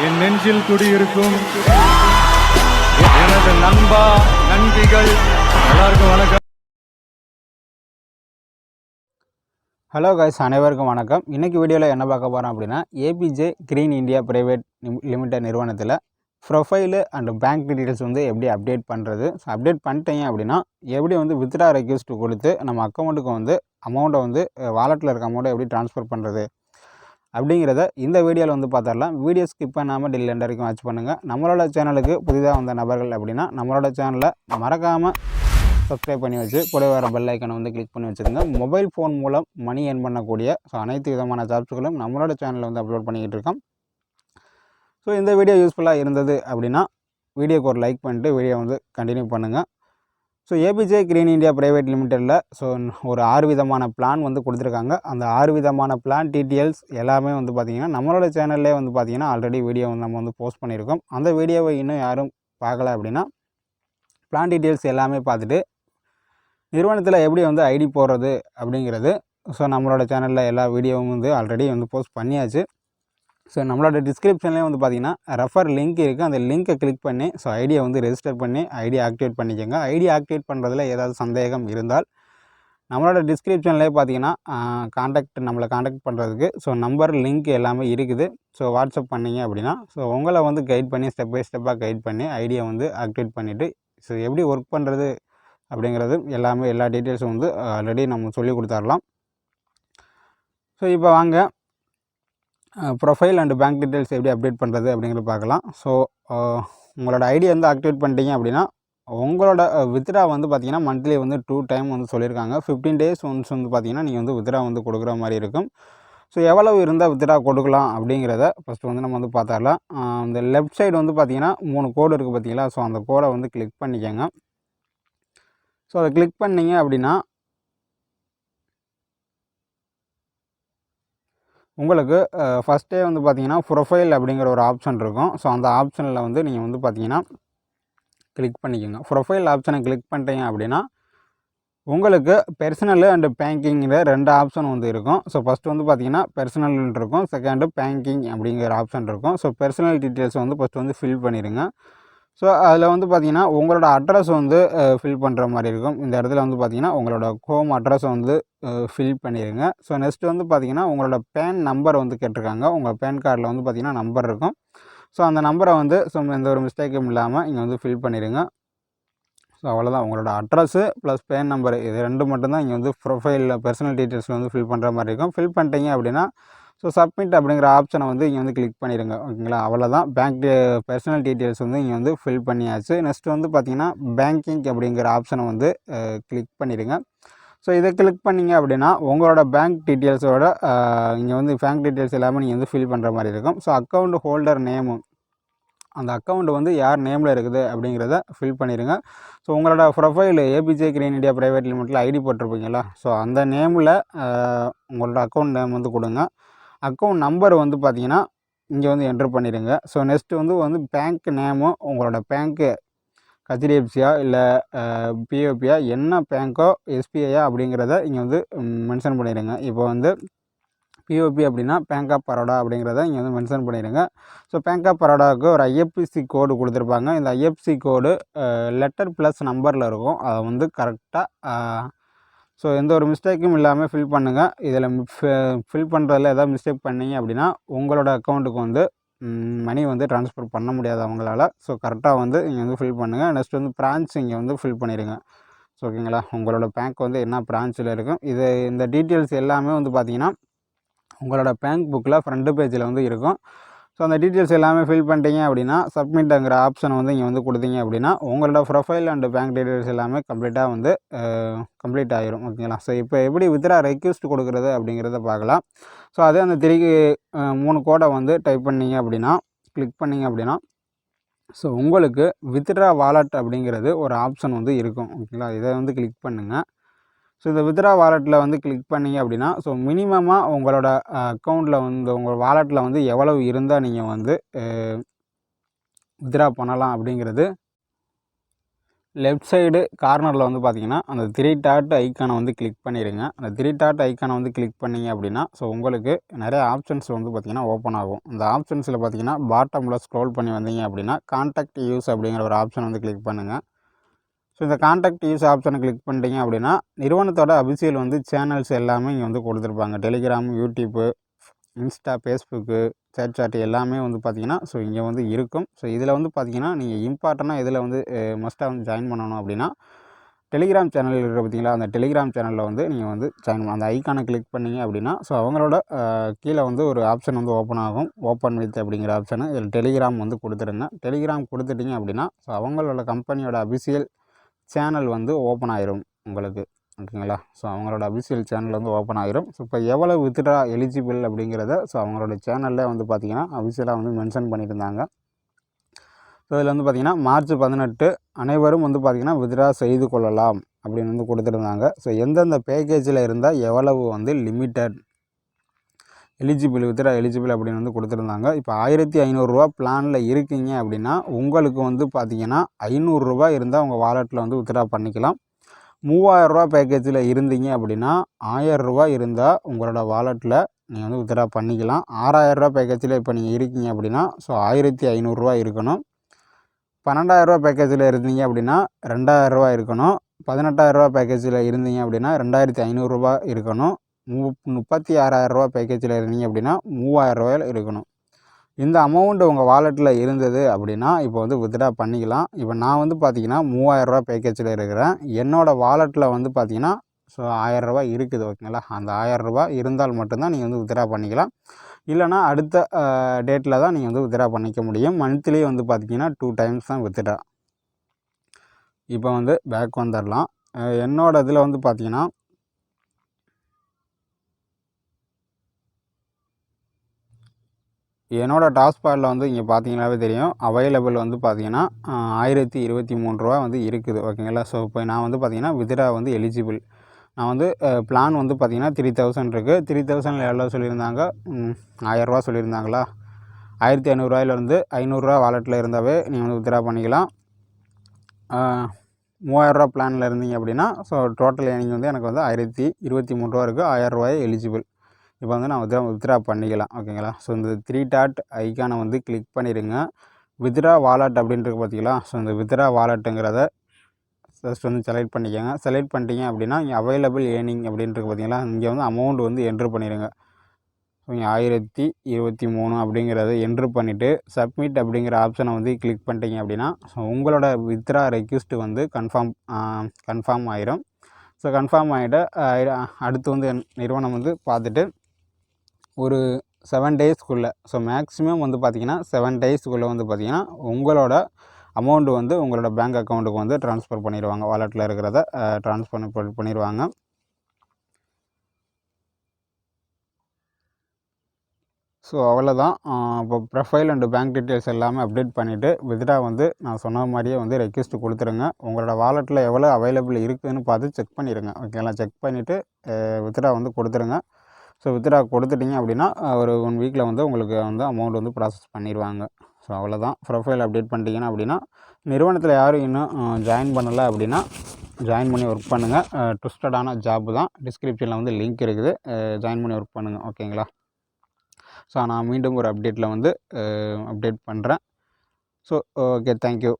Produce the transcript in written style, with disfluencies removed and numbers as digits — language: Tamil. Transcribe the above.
என் நெஞ்சில் குடியிருக்கும் எனது நண்பா நண்பிகள் எல்லாருக்கும் வணக்கம். ஹலோ கைஸ், அனைவருக்கும் வணக்கம். இன்றைக்கி வீடியோவில் என்ன பார்க்க போகிறோம் அப்படின்னா, APJ green India private limited நிறுவனத்தில் ப்ரொஃபைலு அண்ட் பேங்க் டீட்டெயில்ஸ் வந்து எப்படி அப்டேட் பண்ணுறது. ஸோ அப்டேட் பண்ணிட்டீங்க அப்படின்னா எப்படி வந்து வித்ட்ரா ரெக்வெஸ்ட் கொடுத்து நம்ம அக்கௌண்ட்டுக்கு வந்து அமௌண்ட்டை வந்து வாலெட்டில் இருக்க அமௌண்ட்டை எப்படி ட்ரான்ஸ்ஃபர் பண்ணுறது அப்படிங்கிறத இந்த வீடியோவில் வந்து பார்த்துடலாம். வீடியோ ஸ்கிப் பண்ணாமல் டில் எண்ட் வரைக்கும் வாட்ச் பண்ணுங்கள். நம்மளோட சேனலுக்கு புதிதாக வந்த நபர்கள் அப்படின்னா நம்மளோட சேனலை மறக்காமல் சப்ஸ்கிரைப் பண்ணி வச்சு கூட வர பெல் ஐக்கனை வந்து கிளிக் பண்ணி வச்சுருங்க. மொபைல் ஃபோன் மூலம் மணி ஏர்ன் பண்ணக்கூடிய அனைத்து விதமான ஜாப்ஸ்களும் நம்மளோட சேனலில் வந்து அப்லோட் பண்ணிக்கிட்டு இருக்கோம். ஸோ இந்த வீடியோ யூஸ்ஃபுல்லாக இருந்தது அப்படின்னா வீடியோக்கு ஒரு லைக் பண்ணிட்டு வீடியோ வந்து கண்டினியூ பண்ணுங்கள். So APJ green India private லிமிட்டடில் ஸோ ஒரு 6 விதமான பிளான் வந்து கொடுத்துருக்காங்க. அந்த 6 விதமான பிளான் டீட்டெயில்ஸ் எல்லாமே வந்து பார்த்திங்கன்னா நம்மளோட சேனல்லே வந்து பார்த்திங்கன்னா ஆல்ரெடி வீடியோ வந்து நம்ம வந்து போஸ்ட் பண்ணியிருக்கோம். அந்த வீடியோவை இன்னும் யாரும் பார்க்கல அப்படின்னா பிளான் டீட்டெயில்ஸ் எல்லாமே பார்த்துட்டு நிறுவனத்தில் எப்படி வந்து ஐடி போடுறது அப்படிங்கிறது ஸோ நம்மளோட சேனலில் எல்லா வீடியோவும் வந்து ஆல்ரெடி வந்து போஸ்ட் பண்ணியாச்சு. ஸோ நம்மளோட டிஸ்கிரிப்ஷன்லேயே வந்து பார்த்திங்கன்னா ரெஃபர் லிங்க் இருக்குது. அந்த லிங்க்கை கிளிக் பண்ணி ஸோ ஐடியை வந்து ரெஜிஸ்டர் பண்ணி ஐடி ஆக்டிவேட் பண்ணிக்கோங்க. ஐடி ஆக்டிவேட் பண்ணுறதுல ஏதாவது சந்தேகம் இருந்தால் நம்மளோட டிஸ்கிரிப்ஷன்லேயே பார்த்திங்கன்னா நம்மளை காண்டாக்ட் பண்ணுறதுக்கு ஸோ நம்பர் லிங்க் எல்லாமே இருக்குது. ஸோ வாட்ஸ்அப் பண்ணிங்க அப்படின்னா ஸோ உங்களை வந்து கைட் பண்ணி ஸ்டெப் பை ஸ்டெப்பாக கைட் பண்ணி ஐடியை வந்து ஆக்டிவேட் பண்ணிவிட்டு ஸோ எப்படி ஒர்க் பண்ணுறது அப்படிங்கிறது எல்லாமே எல்லா டீட்டெயில்ஸும் வந்து ஆல்ரெடி நம்ம சொல்லி கொடுத்துடலாம். ஸோ இப்போ வாங்க ப்ரொஃபைல் அண்ட் பேங்க் டீட்டெயில்ஸ் எப்படி அப்டேட் பண்ணுறது அப்படிங்கிறத பார்க்கலாம். ஸோ உங்களோட ஐடி வந்து ஆக்டிவேட் பண்ணிட்டீங்க அப்படின்னா உங்களோட வித்ட்ரா வந்து பார்த்திங்கன்னா மந்த்லி வந்து 2 டைம் வந்து சொல்லியிருக்காங்க. 15 days ஒன்ஸ் வந்து பார்த்திங்கன்னா நீங்கள் வந்து வித்ட்ரா வந்து கொடுக்குற மாதிரி இருக்கும். ஸோ எவ்வளவு இருந்தால் வித்ட்ரா கொடுக்கலாம் அப்படிங்கிறத ஃபஸ்ட்டு வந்து நம்ம வந்து பார்த்துடலாம். இந்த லெஃப்ட் சைடு வந்து பார்த்திங்கன்னா 3 கோடு இருக்குது பார்த்திங்களா. ஸோ அந்த கோடை வந்து கிளிக் பண்ணிக்கோங்க. ஸோ அதை கிளிக் பண்ணிங்க அப்படின்னா உங்களுக்கு ஃபஸ்ட்டே வந்து பார்த்திங்கன்னா ப்ரொஃபைல் அப்படிங்கிற ஒரு ஆப்ஷன் இருக்கும். ஸோ அந்த ஆப்ஷனில் வந்து நீங்கள் வந்து பார்த்திங்கன்னா கிளிக் பண்ணிக்கோங்க. ப்ரொஃபைல் ஆப்ஷனை கிளிக் பண்ணிட்டீங்க அப்படின்னா உங்களுக்கு பெர்சனல் அண்டு பேங்கிங்கிற 2 ஆப்ஷன் வந்து இருக்கும். ஸோ ஃபஸ்ட்டு வந்து பார்த்திங்கன்னா பெர்சனல்னு இருக்கும், செகண்டு பேங்கிங் அப்படிங்கிற ஆப்ஷன் இருக்கும். ஸோ பெர்சனல் டீட்டெயில்ஸ் வந்து ஃபஸ்ட்டு வந்து ஃபில் பண்ணிடுங்க. ஸோ அதில் வந்து பார்த்திங்கன்னா உங்களோட அட்ரஸ் வந்து ஃபில் பண்ணுற மாதிரி இருக்கும். இந்த இடத்துல வந்து பார்த்திங்கன்னா உங்களோட ஹோம் அட்ரஸை வந்து ஃபில் பண்ணிடுங்க. ஸோ நெக்ஸ்ட்டு வந்து பார்த்திங்கன்னா உங்களோட பேன் நம்பர் வந்து கேட்டிருக்காங்க. உங்கள் பேன் கார்டில் வந்து பார்த்திங்கன்னா நம்பர் இருக்கும். ஸோ அந்த நம்பரை வந்து எந்த ஒரு மிஸ்டேக்கும் இல்லாமல் இங்கே வந்து ஃபில் பண்ணிடுங்க. ஸோ அவ்வளோதான். உங்களோட அட்ரஸு ப்ளஸ் பேன் நம்பர் இது 2 மட்டும்தான் இங்கே வந்து ப்ரொஃபைலில் பர்சனல் டீட்டெயில்ஸ் வந்து ஃபில் பண்ணுற மாதிரி இருக்கும். ஃபில் பண்ணிட்டீங்க அப்படின்னா ஸோ சப்மிட் அப்படிங்கிற ஆப்ஷனை வந்து இங்கே வந்து கிளிக் பண்ணிடுங்க. ஓகேங்களா, அவ்வளோதான். பேங்க் பர்சனல் டீட்டெயில்ஸ் வந்து இங்கே வந்து ஃபில் பண்ணியாச்சு. நெக்ஸ்ட்டு வந்து பார்த்திங்கன்னா பேங்கிங் அப்படிங்கிற ஆப்ஷனை வந்து கிளிக் பண்ணிடுங்க. ஸோ இதை கிளிக் பண்ணிங்க அப்படின்னா உங்களோட பேங்க் டீட்டெயில்ஸோட இங்கே வந்து பேங்க் டீட்டெயில்ஸ் எல்லாமே நீங்கள் வந்து ஃபில் பண்ணுற மாதிரி இருக்கும். ஸோ அக்கௌண்ட் ஹோல்டர் நேமு அந்த அக்கௌண்ட் வந்து யார் நேமில் இருக்குது அப்படிங்கிறத ஃபில் பண்ணிடுங்க. ஸோ உங்களோட profile APJ green India private லிமிட்டில் ஐடி போட்டிருப்பீங்களா. ஸோ அந்த நேமில் உங்களோட அக்கௌண்ட் நேம் வந்து கொடுங்க. அக்கௌண்ட் நம்பர் வந்து பார்த்திங்கன்னா இங்கே வந்து என்ட்ரு பண்ணிடுங்க. ஸோ நெக்ஸ்ட்டு வந்து பேங்க் நேமு உங்களோட பேங்க்கு ஹெச்டிஎஃப்சியா இல்லை பிஓபியா என்ன பேங்க்கோ எஸ்பிஐயா அப்படிங்கிறத இங்கே வந்து மென்ஷன் பண்ணிடுங்க. இப்போ வந்து பிஓபி அப்படின்னா பேங்க் ஆஃப் பரோடா அப்படிங்கிறத இங்கே வந்து மென்ஷன் பண்ணிடுங்க. ஸோ பேங்க் ஆஃப் பரோடாவுக்கு ஒரு ஐஎஃப்எஸ்சி கோடு கொடுத்துருப்பாங்க. இந்த ஐஎஃப்எஸ்சி கோடு லெட்டர் ப்ளஸ் நம்பரில் இருக்கும். அதை வந்து கரெக்டாக ஸோ எந்த ஒரு மிஸ்டேக்கும் இல்லாமல் ஃபில் பண்ணுங்கள். இதில் ஃபில் பண்ணுறதுல ஏதாவது மிஸ்டேக் பண்ணிங்க அப்படின்னா உங்களோட அக்கௌண்ட்டுக்கு வந்து மணி வந்து ட்ரான்ஸ்ஃபர் பண்ண முடியாது அவங்களால. ஸோ கரெக்டாக வந்து இங்கே வந்து ஃபில் பண்ணுங்கள். நெக்ஸ்ட் வந்து பிரான்ச் இங்கே வந்து ஃபில் பண்ணிடுங்க. ஸோ ஓகேங்களா, உங்களோட பேங்க் வந்து என்ன பிரான்ச்சில் இருக்கும் இந்த டீட்டெயில்ஸ் எல்லாமே வந்து பார்த்திங்கன்னா உங்களோட பேங்க் புக்கில் ஃப்ரண்ட் பேஜில் வந்து இருக்கும். ஸோ அந்த டீட்டெயில்ஸ் எல்லாமே ஃபில் பண்ணிட்டீங்க அப்படின்னா சப்மிட்ங்கிற ஆப்ஷன் வந்து இங்கே வந்து கொடுத்தீங்க அப்படின்னா உங்களோட ப்ரொஃபைல் அண்டு பேங்க் டீட்டெயில்ஸ் எல்லாமே கம்ப்ளீட்டாக வந்து கம்ப்ளீட் ஆகிரும். ஓகேங்களா, ஸோ இப்போ எப்படி வித்ட்ரா ரெக்வெஸ்ட் கொடுக்குறது அப்படிங்கிறத பார்க்கலாம். ஸோ அதே அந்த 3 கோடை வந்து டைப் பண்ணிங்க அப்படின்னா கிளிக் பண்ணிங்க அப்படின்னா ஸோ உங்களுக்கு வித்ட்ரா வாலெட் அப்படிங்கிறது ஒரு ஆப்ஷன் வந்து இருக்கும். ஓகேங்களா, இதை வந்து கிளிக் பண்ணுங்கள். ஸோ இந்த வித்ட்ரா வாலெட்டில் வந்து கிளிக் பண்ணிங்க அப்படின்னா ஸோ மினிமமாக உங்களோட அக்கௌண்ட்டில் வந்து உங்கள் வாலெட்டில் வந்து எவ்வளவு இருந்தால் நீங்கள் வந்து வித்ட்ரா பண்ணலாம் அப்படிங்கிறது லெஃப்ட் சைடு கார்னரில் வந்து பார்த்தீங்கன்னா அந்த 3 டாட் ஐக்கானை வந்து கிளிக் பண்ணிடுங்க. அந்த 3 டாட் ஐக்கானை வந்து கிளிக் பண்ணிங்க அப்படின்னா ஸோ உங்களுக்கு நிறைய ஆப்ஷன்ஸ் வந்து பார்த்திங்கன்னா ஓப்பன் ஆகும். இந்த ஆப்ஷன்ஸில் பார்த்தீங்கன்னா பாட்டமில் ஸ்க்ரோல் பண்ணி வந்தீங்க அப்படின்னா கான்டாக்ட் யூஸ் அப்படிங்கிற ஒரு ஆப்ஷன் வந்து கிளிக் பண்ணுங்கள். ஸோ இந்த கான்டாக்ட் யூஸ் ஆப்ஷனை கிளிக் பண்ணிட்டீங்க அப்படின்னா நிறுவனத்தோட அபிஷியல் வந்து சேனல்ஸ் எல்லாமே இங்கே வந்து கொடுத்துருப்பாங்க. Telegram, YouTube, Insta, Facebook, chat எல்லாமே வந்து பார்த்திங்கன்னா ஸோ இங்கே வந்து இருக்கும். ஸோ இதில் வந்து பார்த்திங்கன்னா நீங்கள் இம்பார்ட்டண்ட்டாக இதில் வந்து மஸ்ட்டாக வந்து ஜாயின் பண்ணணும் அப்படின்னா டெலிகிராம் சேனல் இருக்கிற பார்த்திங்களா, அந்த டெலிகிராம் சேனலில் வந்து நீங்கள் வந்து ஜாயின் பண்ணணும். அந்த ஐக்கானை கிளிக் பண்ணிங்க அப்படின்னா ஸோ அவங்களோட கீழே வந்து ஒரு ஆப்ஷன் வந்து ஓப்பன் ஆகும். ஓப்பன் வித் அப்படிங்கிற ஆப்ஷனு இதில் டெலிகிராம் வந்து கொடுத்துருங்க. டெலிகிராம் கொடுத்துட்டிங்க அப்படின்னா ஸோ அவங்களோட கம்பெனியோட அபிஷியல் சேனல் வந்து ஓப்பன் ஆயிரும் உங்களுக்கு. ஓகேங்களா. ஸோ அவங்களோட அபிஷியல் சேனல் வந்து ஓப்பன் ஆகிரும். ஸோ இப்போ எவ்வளோ வித்ட்ரா எலிஜிபிள் அப்படிங்கிறத ஸோ அவங்களோட சேனலில் வந்து பார்த்திங்கன்னா அபிஷியலாக வந்து மென்ஷன் பண்ணியிருந்தாங்க. ஸோ இதில் வந்து பார்த்திங்கன்னா மார்ச் 18 அனைவரும் வந்து பார்த்திங்கன்னா வித்ட்ரா செய்து கொள்ளலாம் அப்படின்னு வந்து கொடுத்துருந்தாங்க. ஸோ எந்தெந்த பேக்கேஜில் இருந்தால் எவ்வளவு வந்து லிமிட்டட் எலிஜிபிள் வித்ட்ரா எலிஜிபிள் அப்படின்னு வந்து கொடுத்துருந்தாங்க. இப்போ 1500 பிளானில் இருக்கீங்க அப்படின்னா உங்களுக்கு வந்து பார்த்திங்கன்னா 500 இருந்தால் உங்கள் வாலெட்டில் வந்து வித்ட்ரா பண்ணிக்கலாம். 3000 பேக்கேஜில் இருந்தீங்க அப்படின்னா 1000 இருந்தால் உங்களோட வாலெட்டில் நீங்கள் வந்து வித்ட்ரா பண்ணிக்கலாம். 6000 பேக்கேஜில் இப்போ நீங்கள் இருக்கீங்க அப்படின்னா ஸோ 1500 இருக்கணும். 12000 பேக்கேஜில் இருந்தீங்க அப்படின்னா 2000 இருக்கணும். 18000 பேக்கேஜில் இருந்தீங்க அப்படின்னா 2500 இருக்கணும். 36000 பேக்கேஜில் இருந்தீங்க அப்படின்னா 3000 இருக்கணும். இந்த அமௌண்ட் உங்கள் வாலெட்டில் இருந்தது அப்படின்னா இப்போ வந்து வித்ட்ரா பண்ணிக்கலாம். இப்போ நான் வந்து பார்த்திங்கன்னா 3000 பேக்கேஜில் இருக்கிறேன். என்னோடய வாலெட்டில் வந்து பார்த்திங்கன்னா ஸோ 1000 இருக்குது. ஓகேங்களா. அந்த 1000 இருந்தால் மட்டும்தான் நீங்கள் வந்து வித்ட்ரா பண்ணிக்கலாம். இல்லைனா அடுத்த டேட்டில் தான் நீங்கள் வந்து வித்ட்ரா பண்ணிக்க முடியும். மந்த்லி வந்து பார்த்திங்கன்னா 2 டைம்ஸ் தான் வித்ட்ரா. இப்போ வந்து பேக் வந்துடலாம். என்னோடய இதில் வந்து பார்த்திங்கன்னா என்னோடய டாஸ்பாடில் வந்து இங்கே பார்த்தீங்கன்னாவே தெரியும் அவைலபிள் வந்து பார்த்திங்கன்னா 1023 வந்து இருக்குது. ஓகேங்களா. ஸோ இப்போ நான் வந்து பார்த்திங்கன்னா வித்ட்ரா வந்து எலிஜிபிள். நான் வந்து பிளான் வந்து பார்த்திங்கன்னா 3000 இருக்குது. 3000 எவ்வளோ சொல்லியிருந்தாங்க, 1000 சொல்லியிருந்தாங்களா. 1500 500 வாலெட்டில் இருந்தாவே நீங்கள் வந்து வித்ட்ரா பண்ணிக்கலாம். 3000 பிளானில் இருந்தீங்க அப்படின்னா ஸோ டோட்டல் ஏர்னிங் வந்து எனக்கு வந்து 1023 இருக்குது. 1000 எலிஜிபிள். இப்போ வந்து நான் வித்ட்ரா பண்ணிக்கலாம். ஓகேங்களா. ஸோ இந்த 3 டாட் ஐக்கானை வந்து கிளிக் பண்ணிடுங்க. வித்ட்ரா வாலெட் அப்படின்றது பார்த்தீங்களா. ஸோ இந்த வித்ட்ரா வாலெட்டுங்கிறத ஜஸ்ட் வந்து செலக்ட் பண்ணிக்கோங்க. செலக்ட் பண்ணிட்டீங்க அப்படின்னா இங்கே அவைலபிள் ஏர்னிங் அப்படின்றது பார்த்தீங்களா, இங்கே வந்து அமௌண்ட் வந்து என்ட்ரு பண்ணிடுங்க. ஸோ இங்கே 1023 அப்படிங்கிறத என்ட்ரு பண்ணிவிட்டு சப்மிட் அப்படிங்கிற ஆப்ஷனை வந்து கிளிக் பண்ணிட்டீங்க அப்படின்னா ஸோ உங்களோட வித்ட்ரா ரெக்வெஸ்ட் வந்து கன்ஃபார்ம் ஆயிரும். ஸோ கன்ஃபார்ம் ஆகிட்டு அடுத்து வந்து நிறுவனம் வந்து பார்த்துட்டு ஒரு 7 டேஸ்க்குள்ளே ஸோ மேக்ஸிமம் வந்து பார்த்திங்கன்னா 7 டேஸ்க்குள்ளே வந்து பார்த்திங்கன்னா உங்களோட அமௌண்ட் வந்து உங்களோட பேங்க் அக்கௌண்ட்டுக்கு வந்து ட்ரான்ஸ்ஃபர் பண்ணிடுவாங்க. வாலெட்டில் இருக்கிறத ட்ரான்ஸ்ஃபர் பண்ணிடுவாங்க. ஸோ அவ்வளோதான். இப்போ ப்ரொஃபைல் அண்டு பேங்க் டீட்டெயில்ஸ் எல்லாமே அப்டேட் பண்ணிவிட்டு வித்ட்ரா வந்து நான் சொன்ன மாதிரியே வந்து ரெக்வெஸ்ட் கொடுத்துருங்க. உங்களோட வாலெட்டில் எவ்வளோ அவைலபிள் இருக்குதுன்னு பார்த்து செக் பண்ணிடுங்க. ஓகேங்களா. செக் பண்ணிவிட்டு வித்ட்ரா வந்து கொடுத்துருங்க. ஸோ வித்ட்ரா கொடுத்துட்டிங்க அப்படின்னா ஒரு 1 வீக்கில் வந்து உங்களுக்கு வந்து அமௌண்ட் வந்து ப்ராசஸ் பண்ணிடுவாங்க. ஸோ அவ்வளோதான். ப்ரொஃபைல் அப்டேட் பண்ணிட்டீங்கன்னா அப்படின்னா நிறுவனத்தில் யாரும் இன்னும் ஜாயின் பண்ணலை அப்படின்னா ஜாயின் பண்ணி ஒர்க் பண்ணுங்கள். ட்ரஸ்டடான ஜாப் தான். டிஸ்கிரிப்ஷனில் வந்து லிங்க் இருக்குது. ஜாயின் பண்ணி ஒர்க் பண்ணுங்கள். ஓகேங்களா. ஸோ நான் மீண்டும் ஒரு அப்டேட்டில் வந்து அப்டேட் பண்ணுறேன். So okay, thank you.